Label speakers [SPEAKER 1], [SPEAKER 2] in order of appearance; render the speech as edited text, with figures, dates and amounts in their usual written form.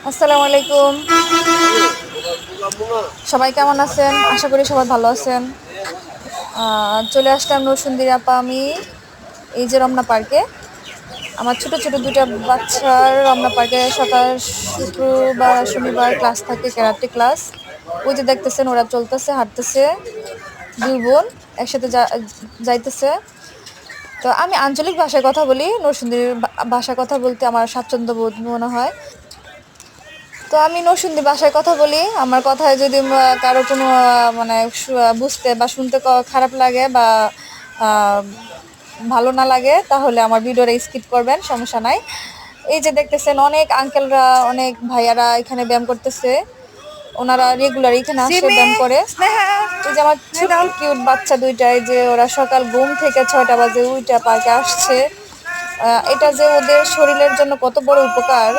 [SPEAKER 1] আসসালামু আলাইকুম। সবাই কেমন আছেন? আশা করি সবাই ভালো আছেন। চলে আসলাম নরসুন্দির আপা আমি এই যে রমনা পার্কে। আমার ছোট, ছোট ২ টা বাচ্চার রমনা পার্কে সকাল শুক্রবার আর শনিবার ক্লাস থাকে, ক্যারাটে ক্লাস। ওই যে দেখতেছেন ওরা চলতেছে, হাঁটতেছে ২ বোন একসাথে যাইতেছে। তো আমি আঞ্চলিক ভাষায় কথা বলি। নরসিংদীর ভাষায় কথা বলতে আমার স্বাচ্ছন্দ্য বোধ মনে হয়। তো আমি নরসিংদী ভাষায় কথা বলি। আমার কথায় যদি কারো কোনো মানে বুঝতে বা শুনতে খারাপ লাগে বা আ ভালো না লাগে তাহলে আমার ভিডিওটা স্কিপ করবেন, সমস্যা নাই। এই যে দেখতেছেন অনেক আঙ্কেলরা, অনেক ভাইয়ারা এখানে ব্যায়াম করতেছে। ওনারা রেগুলার এখানে আসে ব্যায়াম করে। এই যে আমার ছোট্ট কিউট বাচ্চা ২ টা, এই যে ওরা সকাল ঘুম থেকে ৬টা বাজে উইঠা পার্কে আসছে। এটা যে ওদের শরীরের জন্য কত বড় উপকার